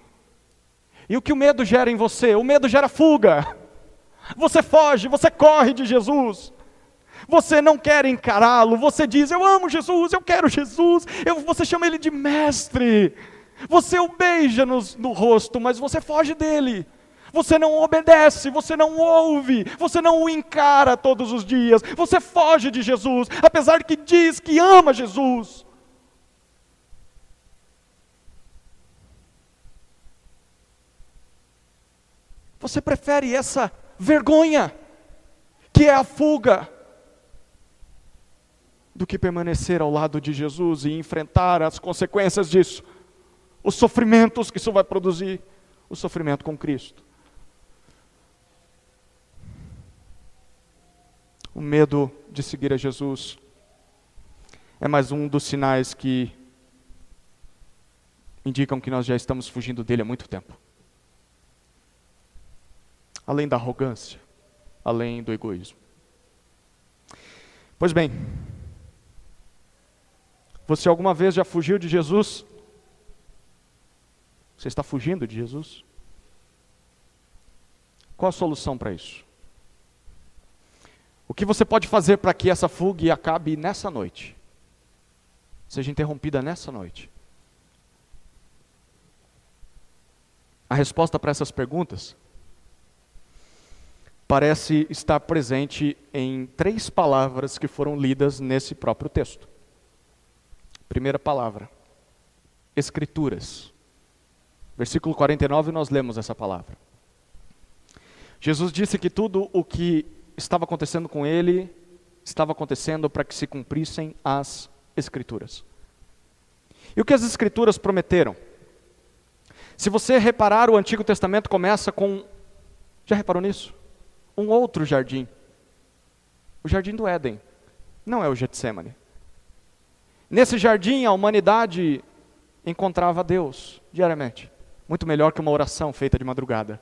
S1: E o que o medo gera em você? O medo gera fuga. Você foge, você corre de Jesus. Você não quer encará-lo, você diz, eu amo Jesus, eu quero Jesus. Você chama ele de mestre. Você o beija no rosto, mas você foge dele. Você não obedece, você não ouve, você não o encara todos os dias. Você foge de Jesus, apesar de que diz que ama Jesus. Você prefere essa vergonha, que é a fuga, do que permanecer ao lado de Jesus e enfrentar as consequências disso. Os sofrimentos que isso vai produzir, o sofrimento com Cristo. O medo de seguir a Jesus é mais um dos sinais que indicam que nós já estamos fugindo dele há muito tempo. Além da arrogância, além do egoísmo. Pois bem, você alguma vez já fugiu de Jesus? Você está fugindo de Jesus? Qual a solução para isso? O que você pode fazer para que essa fuga acabe nessa noite? Seja interrompida nessa noite? A resposta para essas perguntas parece estar presente em 3 palavras que foram lidas nesse próprio texto. Primeira palavra, Escrituras. Versículo 49, nós lemos essa palavra. Jesus disse que tudo o que estava acontecendo com ele, estava acontecendo para que se cumprissem as Escrituras. E o que as Escrituras prometeram? Se você reparar, o Antigo Testamento começa com, já reparou nisso? Um outro jardim. O jardim do Éden. Não é o Getsêmani. Nesse jardim, a humanidade encontrava Deus diariamente. Muito melhor que uma oração feita de madrugada.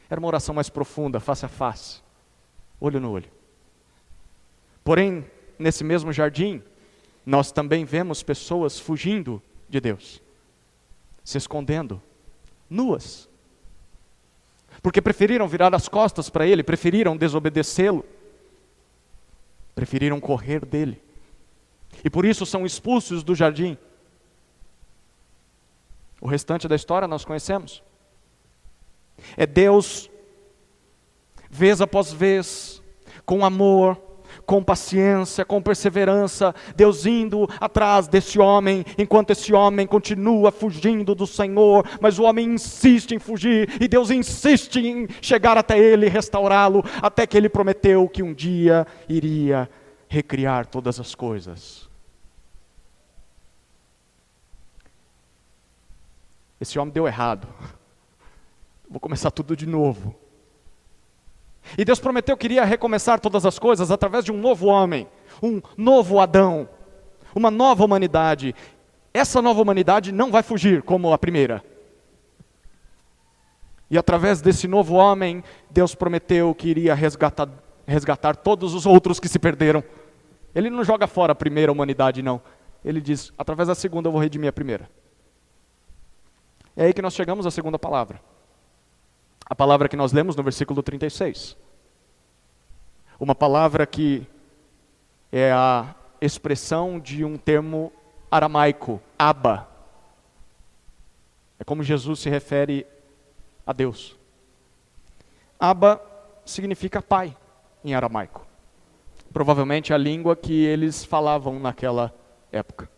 S1: Era uma oração mais profunda, face a face, olho no olho. Porém, nesse mesmo jardim, nós também vemos pessoas fugindo de Deus, se escondendo, nuas, porque preferiram virar as costas para Ele, preferiram desobedecê-lo, preferiram correr dele, e por isso são expulsos do jardim. O restante da história nós conhecemos. É Deus, vez após vez, com amor, com paciência, com perseverança, Deus indo atrás desse homem, enquanto esse homem continua fugindo do Senhor, mas o homem insiste em fugir, e Deus insiste em chegar até ele e restaurá-lo, até que ele prometeu que um dia iria recriar todas as coisas. Esse homem deu errado. Vou começar tudo de novo. E Deus prometeu que iria recomeçar todas as coisas através de um novo homem, um novo Adão, uma nova humanidade. Essa nova humanidade não vai fugir como a primeira. E através desse novo homem, Deus prometeu que iria resgatar todos os outros que se perderam. Ele não joga fora a primeira humanidade, não. Ele diz, através da segunda eu vou redimir a primeira. É aí que nós chegamos à segunda palavra. A palavra que nós lemos no versículo 36. Uma palavra que é a expressão de um termo aramaico, Abba. É como Jesus se refere a Deus. Abba significa pai em aramaico. Provavelmente a língua que eles falavam naquela época.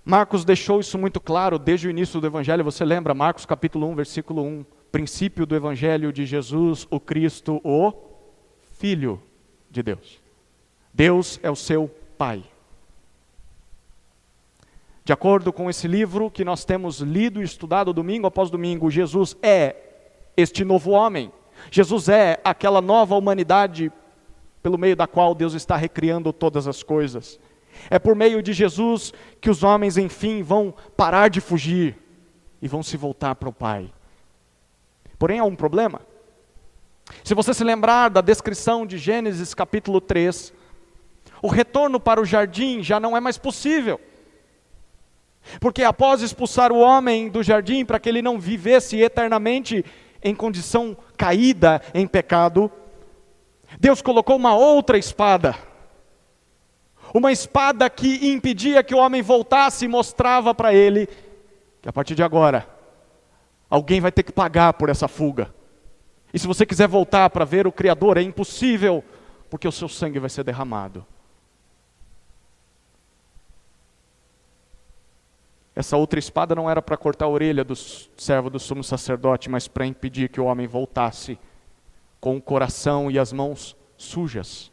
S1: Marcos deixou isso muito claro desde o início do Evangelho. Você lembra? Marcos capítulo 1, versículo 1. Princípio do Evangelho de Jesus, o Cristo, o Filho de Deus. Deus é o seu Pai. De acordo com esse livro que nós temos lido e estudado domingo após domingo, Jesus é este novo homem. Jesus é aquela nova humanidade pelo meio da qual Deus está recriando todas as coisas. É por meio de Jesus que os homens, enfim, vão parar de fugir e vão se voltar para o Pai. Porém, há um problema. Se você se lembrar da descrição de Gênesis capítulo 3, o retorno para o jardim já não é mais possível. Porque após expulsar o homem do jardim para que ele não vivesse eternamente em condição caída em pecado, Deus colocou uma outra espada. Uma espada que impedia que o homem voltasse e mostrava para ele que a partir de agora, alguém vai ter que pagar por essa fuga. E se você quiser voltar para ver o Criador, é impossível, porque o seu sangue vai ser derramado. Essa outra espada não era para cortar a orelha do servo do sumo sacerdote, mas para impedir que o homem voltasse com o coração e as mãos sujas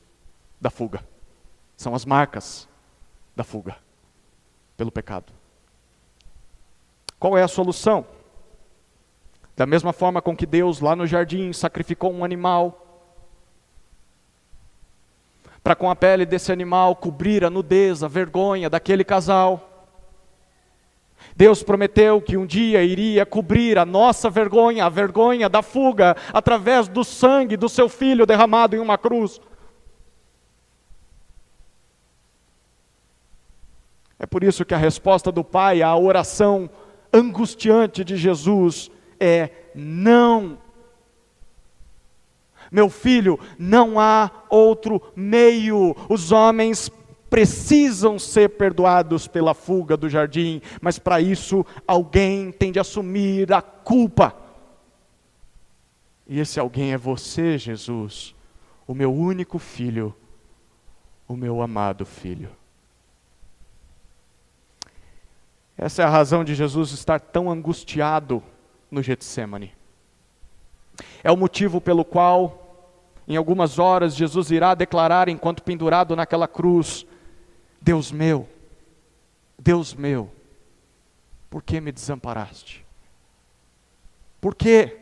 S1: da fuga. São as marcas da fuga pelo pecado. Qual é a solução? Da mesma forma com que Deus lá no jardim sacrificou um animal, para com a pele desse animal cobrir a nudez, a vergonha daquele casal. Deus prometeu que um dia iria cobrir a nossa vergonha, a vergonha da fuga, através do sangue do seu filho derramado em uma cruz. É por isso que a resposta do Pai à oração angustiante de Jesus é não. Meu filho, não há outro meio. Os homens precisam ser perdoados pela fuga do jardim, mas para isso alguém tem de assumir a culpa. E esse alguém é você, Jesus, o meu único filho, o meu amado filho. Essa é a razão de Jesus estar tão angustiado no Getsêmani. É o motivo pelo qual, em algumas horas, Jesus irá declarar, enquanto pendurado naquela cruz: Deus meu, por que me desamparaste? Por quê?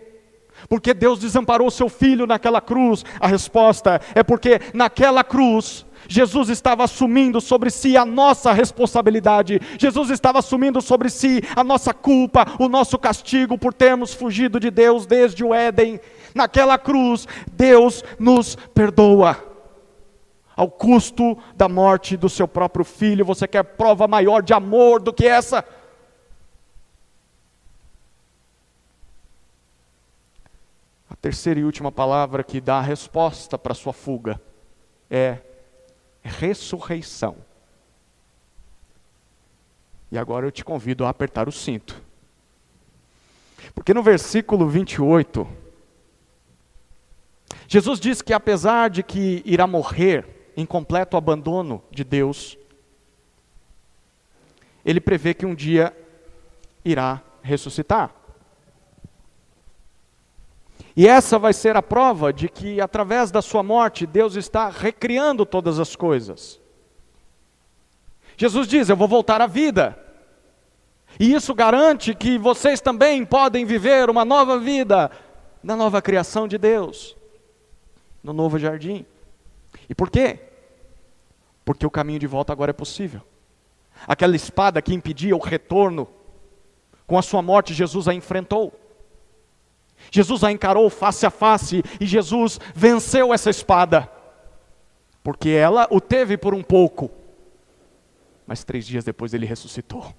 S1: Porque Deus desamparou seu filho naquela cruz? A resposta é porque naquela cruz Jesus estava assumindo sobre si a nossa responsabilidade. Jesus estava assumindo sobre si a nossa culpa, o nosso castigo por termos fugido de Deus desde o Éden. Naquela cruz, Deus nos perdoa. ao custo da morte do seu próprio filho. Você quer prova maior de amor do que essa? A terceira e última palavra que dá a resposta para a sua fuga é ressurreição. E agora eu te convido a apertar o cinto. Porque no versículo 28, Jesus diz que apesar de que irá morrer em completo abandono de Deus, Ele prevê que um dia irá ressuscitar. E essa vai ser a prova de que através da sua morte, Deus está recriando todas as coisas. Jesus diz: eu vou voltar à vida. E isso garante que vocês também podem viver uma nova vida na nova criação de Deus, no novo jardim. E por quê? Porque o caminho de volta agora é possível. Aquela espada que impedia o retorno, com a sua morte Jesus a enfrentou. Jesus a encarou face a face e Jesus venceu essa espada. Porque ela o teve por um pouco, mas 3 dias depois ele ressuscitou.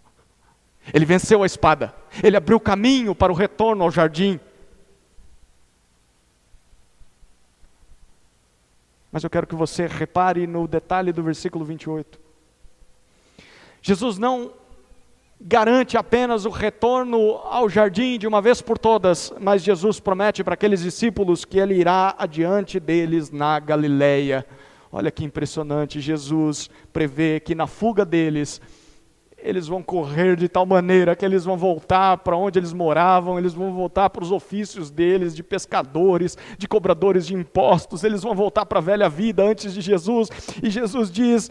S1: Ele venceu a espada. Ele abriu caminho para o retorno ao jardim. Mas eu quero que você repare no detalhe do versículo 28. Jesus não garante apenas o retorno ao jardim de uma vez por todas, mas Jesus promete para aqueles discípulos que Ele irá adiante deles na Galileia. Olha que impressionante, Jesus prevê que na fuga deles, eles vão correr de tal maneira que eles vão voltar para onde eles moravam, eles vão voltar para os ofícios deles, de pescadores, de cobradores de impostos, eles vão voltar para a velha vida antes de Jesus, e Jesus diz: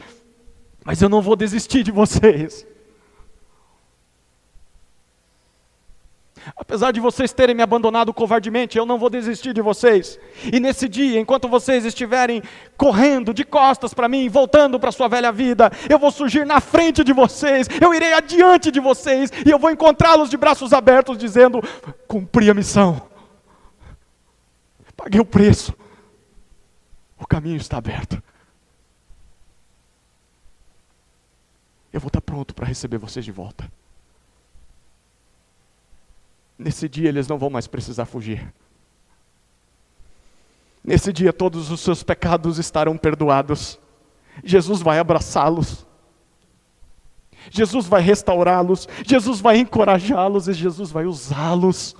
S1: mas eu não vou desistir de vocês. Apesar de vocês terem me abandonado covardemente, eu não vou desistir de vocês. E nesse dia, enquanto vocês estiverem correndo de costas para mim, voltando para a sua velha vida, eu vou surgir na frente de vocês, eu irei adiante de vocês, e eu vou encontrá-los de braços abertos, dizendo: cumpri a missão, paguei o preço, o caminho está aberto. Eu vou estar pronto para receber vocês de volta. Nesse dia eles não vão mais precisar fugir. Nesse dia todos os seus pecados estarão perdoados. Jesus vai abraçá-los. Jesus vai restaurá-los. Jesus vai encorajá-los e Jesus vai usá-los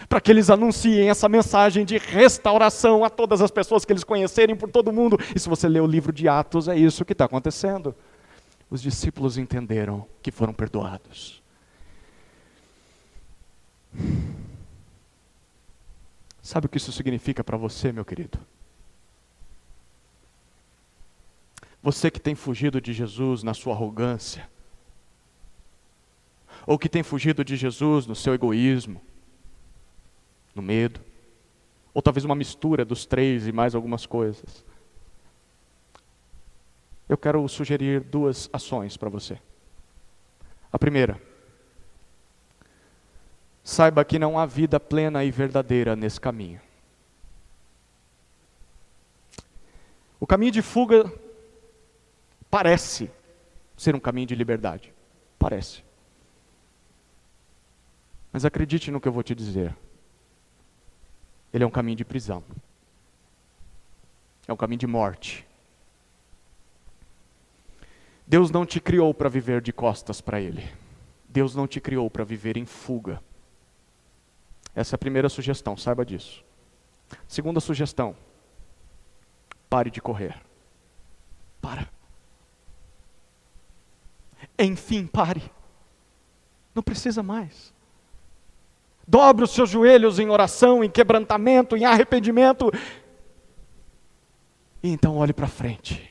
S1: para que eles anunciem essa mensagem de restauração a todas as pessoas que eles conhecerem por todo mundo. E se você ler o livro de Atos, é isso que está acontecendo. Os discípulos entenderam que foram perdoados. Sabe o que isso significa para você, meu querido? Você que tem fugido de Jesus na sua arrogância, ou que tem fugido de Jesus no seu egoísmo, no medo, ou talvez uma mistura dos 3 e mais algumas coisas. Eu quero sugerir 2 ações para você. A primeira: saiba que não há vida plena e verdadeira nesse caminho. O caminho de fuga parece ser um caminho de liberdade. Parece. Mas acredite no que eu vou te dizer. Ele é um caminho de prisão. É um caminho de morte. Deus não te criou para viver de costas para Ele. Deus não te criou para viver em fuga. Essa é a primeira sugestão, saiba disso. Segunda sugestão: pare de correr. Para. Enfim, pare. Não precisa mais. Dobre os seus joelhos em oração, em quebrantamento, em arrependimento. E então olhe para frente.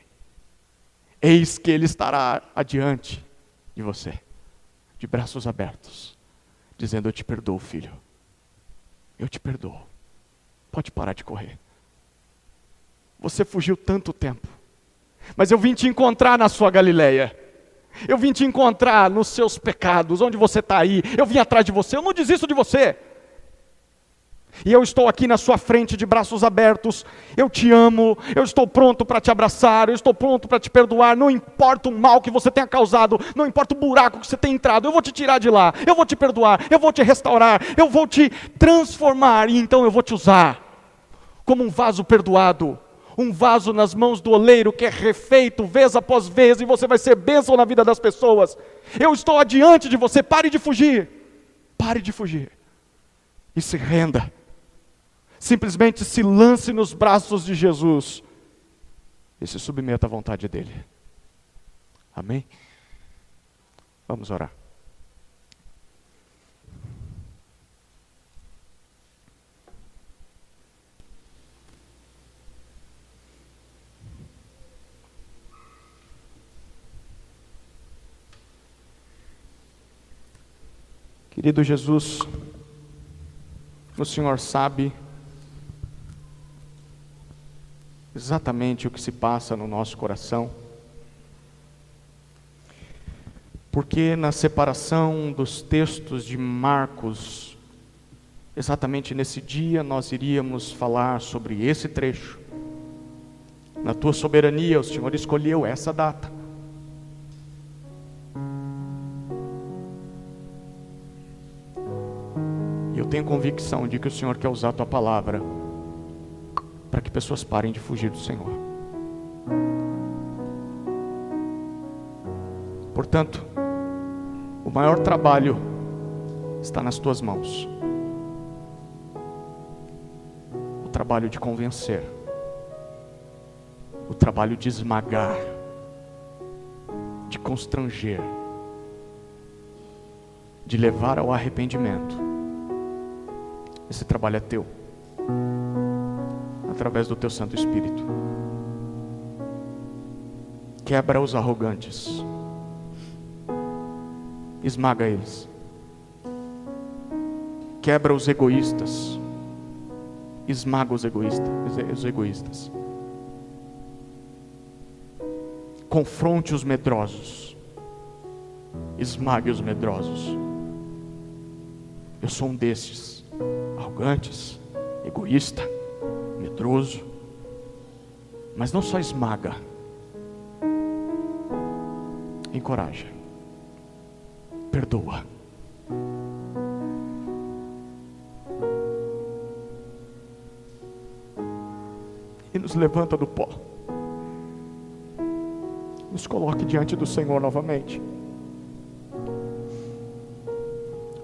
S1: Eis que Ele estará adiante de você, de braços abertos, dizendo: eu te perdoo, filho. Eu te perdoo. Pode parar de correr. Você fugiu tanto tempo, mas eu vim te encontrar na sua Galileia. Eu vim te encontrar nos seus pecados, onde você está aí. Eu vim atrás de você, eu não desisto de você. E eu estou aqui na sua frente de braços abertos. Eu te amo, eu estou pronto para te abraçar, eu estou pronto para te perdoar. Não importa o mal que você tenha causado, não importa o buraco que você tenha entrado, eu vou te tirar de lá, eu vou te perdoar, eu vou te restaurar, eu vou te transformar, e então eu vou te usar como um vaso perdoado, um vaso nas mãos do oleiro que é refeito vez após vez, e você vai ser bênção na vida das pessoas. Eu estou adiante de você, pare de fugir e se renda. Simplesmente se lance nos braços de Jesus e se submeta à vontade dele. Amém? Vamos orar. Querido Jesus, o Senhor sabe exatamente o que se passa no nosso coração, porque na separação dos textos de Marcos, exatamente nesse dia nós iríamos falar sobre esse trecho. Na tua soberania, o Senhor escolheu essa data. E eu tenho convicção de que o Senhor quer usar a tua palavra para que pessoas parem de fugir do Senhor. Portanto, o maior trabalho está nas tuas mãos. O trabalho de convencer, o trabalho de esmagar, de constranger, de levar ao arrependimento. Esse trabalho é teu, através do teu Santo Espírito. Quebra os arrogantes, esmaga eles. Quebra os egoístas, esmaga os egoístas. Confronte os medrosos, esmague os medrosos. Eu sou um desses, arrogantes, egoísta, medroso, mas não só esmaga, encoraja, perdoa. E nos levanta do pó, nos coloque diante do Senhor novamente.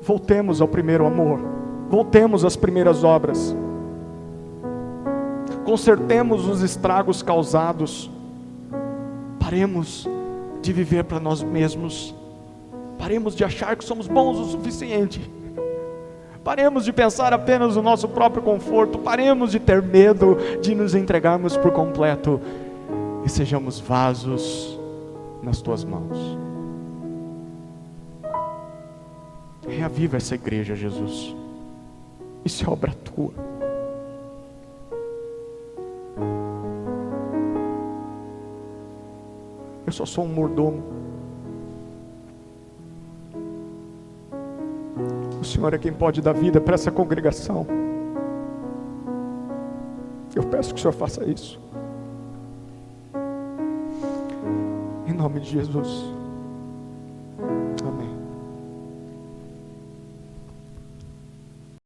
S1: Voltemos ao primeiro amor, voltemos às primeiras obras, consertemos os estragos causados, paremos de viver para nós mesmos, paremos de achar que somos bons o suficiente, paremos de pensar apenas no nosso próprio conforto, paremos de ter medo de nos entregarmos por completo e sejamos vasos nas tuas mãos. Reaviva essa igreja, Jesus. Isso é obra tua. Eu só sou um mordomo. O Senhor é quem pode dar vida para essa congregação. Eu peço que o Senhor faça isso. Em nome de Jesus.